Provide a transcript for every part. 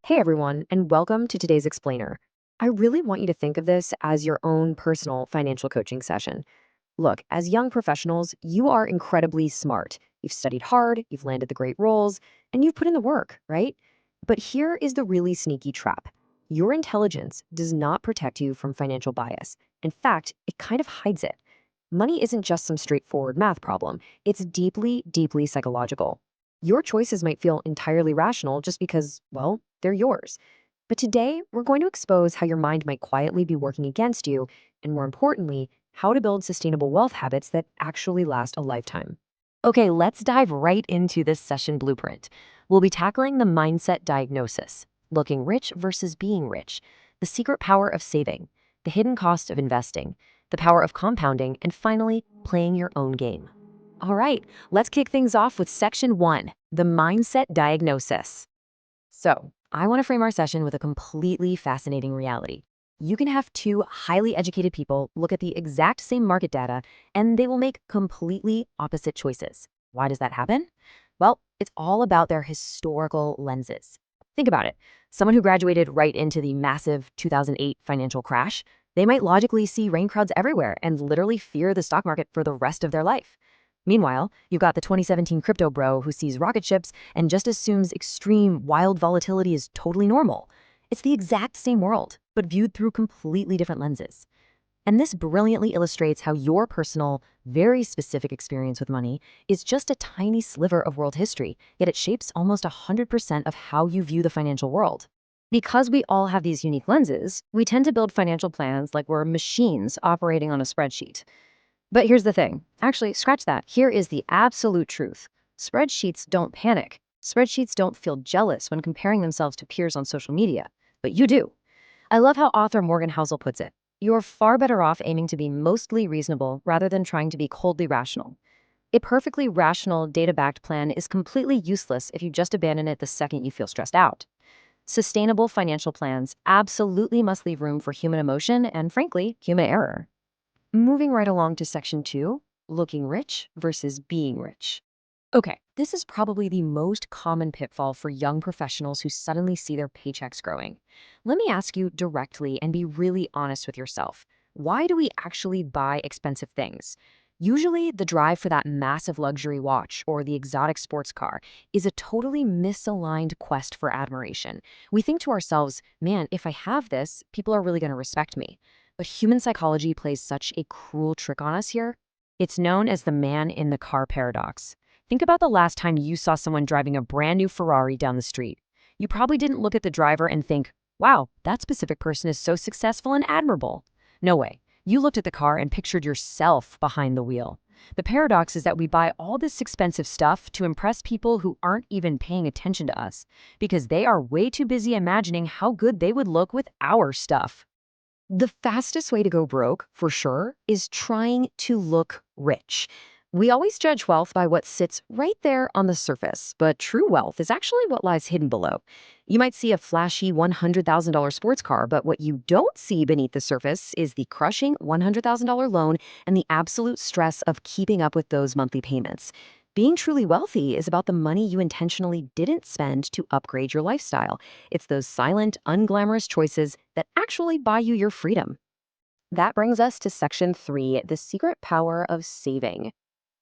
Hey everyone, and welcome to today's explainer. I really want you to think of this as your own personal financial coaching session. Look, as young professionals, you are incredibly smart. You've studied hard, you've landed the great roles, and you've put in the work, right? But here is the really sneaky trap. Your intelligence does not protect you from financial bias. In fact, it kind of hides it. Money isn't just some straightforward math problem, it's deeply, deeply psychological. Your choices might feel entirely rational just because, well, they're yours. But today, we're going to expose how your mind might quietly be working against you, and more importantly, how to build sustainable wealth habits that actually last a lifetime. Okay, let's dive right into this session blueprint. We'll be tackling the mindset diagnosis, looking rich versus being rich, the secret power of saving, the hidden cost of investing, the power of compounding, and finally, playing your own game. All right, let's kick things off with section one, the mindset diagnosis. So, I want to frame our session with a completely fascinating reality. You can have two highly educated people look at the exact same market data, and they will make completely opposite choices. Why does that happen? Well, it's all about their historical lenses. Think about it. Someone who graduated right into the massive 2008 financial crash, they might logically see rain clouds everywhere and literally fear the stock market for the rest of their life. Meanwhile, you've got the 2017 crypto bro who sees rocket ships and just assumes extreme, wild volatility is totally normal. It's the exact same world, but viewed through completely different lenses. And this brilliantly illustrates how your personal, very specific experience with money is just a tiny sliver of world history, yet it shapes almost 100% of how you view the financial world. Because we all have these unique lenses, we tend to build financial plans like we're machines operating on a spreadsheet. But here's the thing. Actually, scratch that. Here is the absolute truth. Spreadsheets don't panic. Spreadsheets don't feel jealous when comparing themselves to peers on social media. But you do. I love how author Morgan Housel puts it. You're far better off aiming to be mostly reasonable rather than trying to be coldly rational. A perfectly rational, data-backed plan is completely useless if you just abandon it the second you feel stressed out. Sustainable financial plans absolutely must leave room for human emotion and, frankly, human error. Moving right along to section two, looking rich versus being rich. Okay, this is probably the most common pitfall for young professionals who suddenly see their paychecks growing. Let me ask you directly and be really honest with yourself. Why do we actually buy expensive things? Usually, the drive for that massive luxury watch or the exotic sports car is a totally misaligned quest for admiration. We think to ourselves, man, if I have this, people are really going to respect me. But human psychology plays such a cruel trick on us here. It's known as the man in the car paradox. Think about the last time you saw someone driving a brand new Ferrari down the street. You probably didn't look at the driver and think, wow, that specific person is so successful and admirable. No way. You looked at the car and pictured yourself behind the wheel. The paradox is that we buy all this expensive stuff to impress people who aren't even paying attention to us because they are way too busy imagining how good they would look with our stuff. The fastest way to go broke, for sure, is trying to look rich. We always judge wealth by what sits right there on the surface, but true wealth is actually what lies hidden below. You might see a flashy $100,000 sports car, but what you don't see beneath the surface is the crushing $100,000 loan and the absolute stress of keeping up with those monthly payments. Being truly wealthy is about the money you intentionally didn't spend to upgrade your lifestyle. It's those silent, unglamorous choices that actually buy you your freedom. That brings us to section three, the secret power of saving.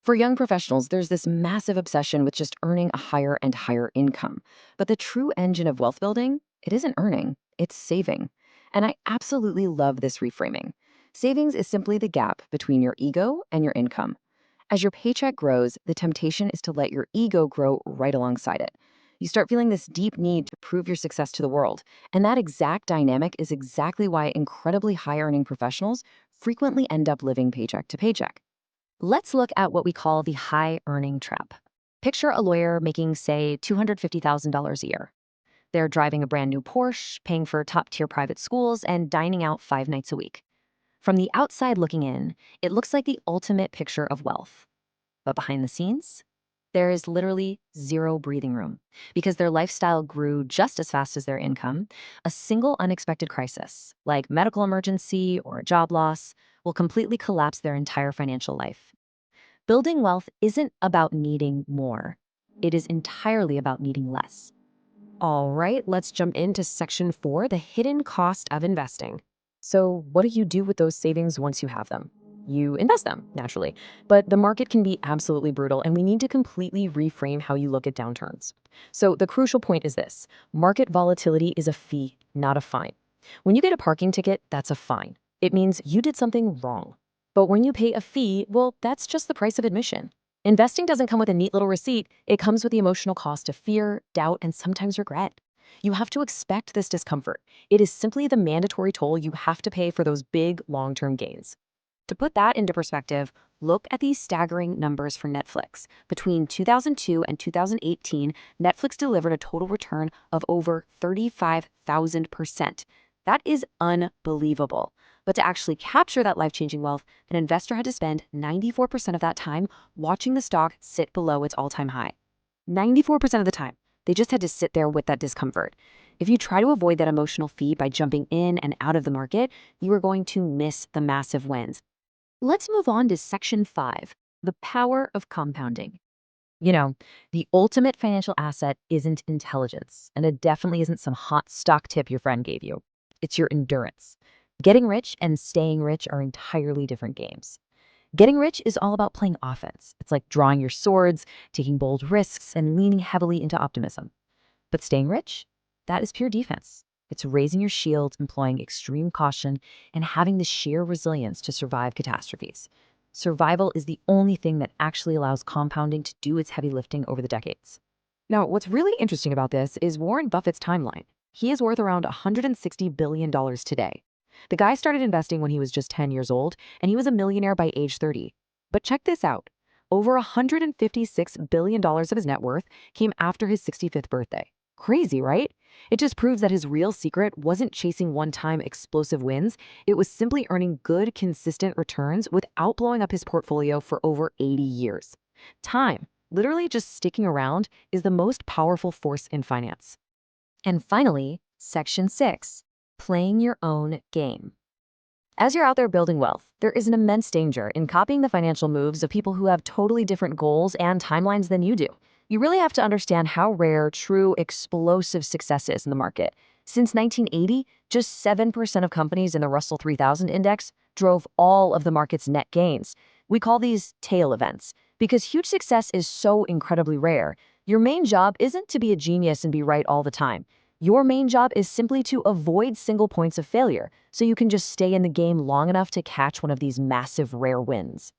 For young professionals, there's this massive obsession with just earning a higher and higher income. But the true engine of wealth building, it isn't earning, it's saving. And I absolutely love this reframing. Savings is simply the gap between your ego and your income. As your paycheck grows, the temptation is to let your ego grow right alongside it. You start feeling this deep need to prove your success to the world. And that exact dynamic is exactly why incredibly high earning professionals frequently end up living paycheck to paycheck. Let's look at what we call the high earning trap. Picture a lawyer making, say, $250,000 a year. They're driving a brand new Porsche, paying for top tier private schools, and dining out 5 nights a week. From the outside looking in, it looks like the ultimate picture of wealth. But behind the scenes, there is literally zero breathing room because their lifestyle grew just as fast as their income. A single unexpected crisis, like medical emergency or a job loss, will completely collapse their entire financial life. Building wealth isn't about needing more. It is entirely about needing less. All right, let's jump into section 4, the hidden cost of investing. So, what do you do with those savings once you have them? You invest them, naturally. But the market can be absolutely brutal, and we need to completely reframe how you look at downturns. So, the crucial point is this: market volatility is a fee, not a fine. When you get a parking ticket, that's a fine. It means you did something wrong. But when you pay a fee, well, that's just the price of admission. Investing doesn't come with a neat little receipt. It comes with the emotional cost of fear, doubt, and sometimes regret. You have to expect this discomfort. It is simply the mandatory toll you have to pay for those big long-term gains. To put that into perspective, look at these staggering numbers for Netflix. Between 2002 and 2018, Netflix delivered a total return of over 35,000%. That is unbelievable. But to actually capture that life-changing wealth, an investor had to spend 94% of that time watching the stock sit below its all-time high. 94% of the time. They just had to sit there with that discomfort. If you try to avoid that emotional fee by jumping in and out of the market, you are going to miss the massive wins. Let's move on to section 5, the power of compounding. You know, the ultimate financial asset isn't intelligence, and it definitely isn't some hot stock tip your friend gave you. It's your endurance. Getting rich and staying rich are entirely different games. Getting rich is all about playing offense. It's like drawing your swords, taking bold risks, and leaning heavily into optimism. But staying rich, that is pure defense. It's raising your shield, employing extreme caution, and having the sheer resilience to survive catastrophes. Survival is the only thing that actually allows compounding to do its heavy lifting over the decades. Now, what's really interesting about this is Warren Buffett's timeline. He is worth around $160 billion today. The guy started investing when he was just 10 years old, and he was a millionaire by age 30. But check this out. Over $156 billion of his net worth came after his 65th birthday. Crazy, right? It just proves that his real secret wasn't chasing one-time explosive wins. It was simply earning good, consistent returns without blowing up his portfolio for over 80 years. Time, literally just sticking around, is the most powerful force in finance. And finally, section 6, playing your own game. As you're out there building wealth, there is an immense danger in copying the financial moves of people who have totally different goals and timelines than you do. You really have to understand how rare true explosive success is in the market. Since 1980, just 7% of companies in the Russell 3000 index drove all of the market's net gains. We call these tail events because huge success is so incredibly rare. Your main job isn't to be a genius and be right all the time. Your main job is simply to avoid single points of failure, so you can just stay in the game long enough to catch one of these massive rare wins.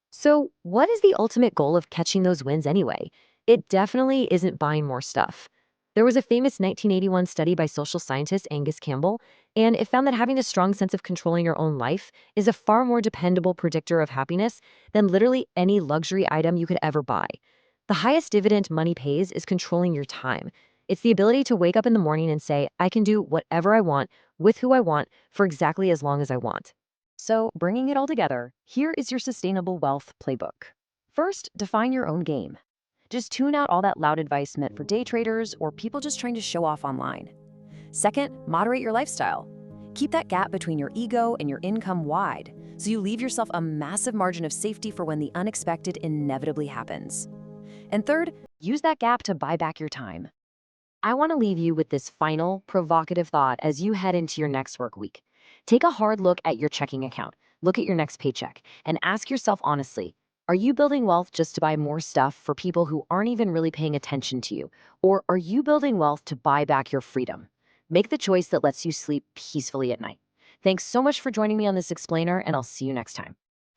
So, what is the ultimate goal of catching those wins anyway? It definitely isn't buying more stuff. There was a famous 1981 study by social scientist Angus Campbell, and it found that having a strong sense of controlling your own life is a far more dependable predictor of happiness than literally any luxury item you could ever buy. The highest dividend money pays is controlling your time. It's the ability to wake up in the morning and say, I can do whatever I want, with who I want, for exactly as long as I want. So, bringing it all together, here is your sustainable wealth playbook. First, define your own game. Just tune out all that loud advice meant for day traders or people just trying to show off online. Second, moderate your lifestyle. Keep that gap between your ego and your income wide, so you leave yourself a massive margin of safety for when the unexpected inevitably happens. And third, use that gap to buy back your time. I want to leave you with this final, provocative thought as you head into your next work week. Take a hard look at your checking account, look at your next paycheck, and ask yourself honestly, are you building wealth just to buy more stuff for people who aren't even really paying attention to you? Or are you building wealth to buy back your freedom? Make the choice that lets you sleep peacefully at night. Thanks so much for joining me on this explainer, and I'll see you next time.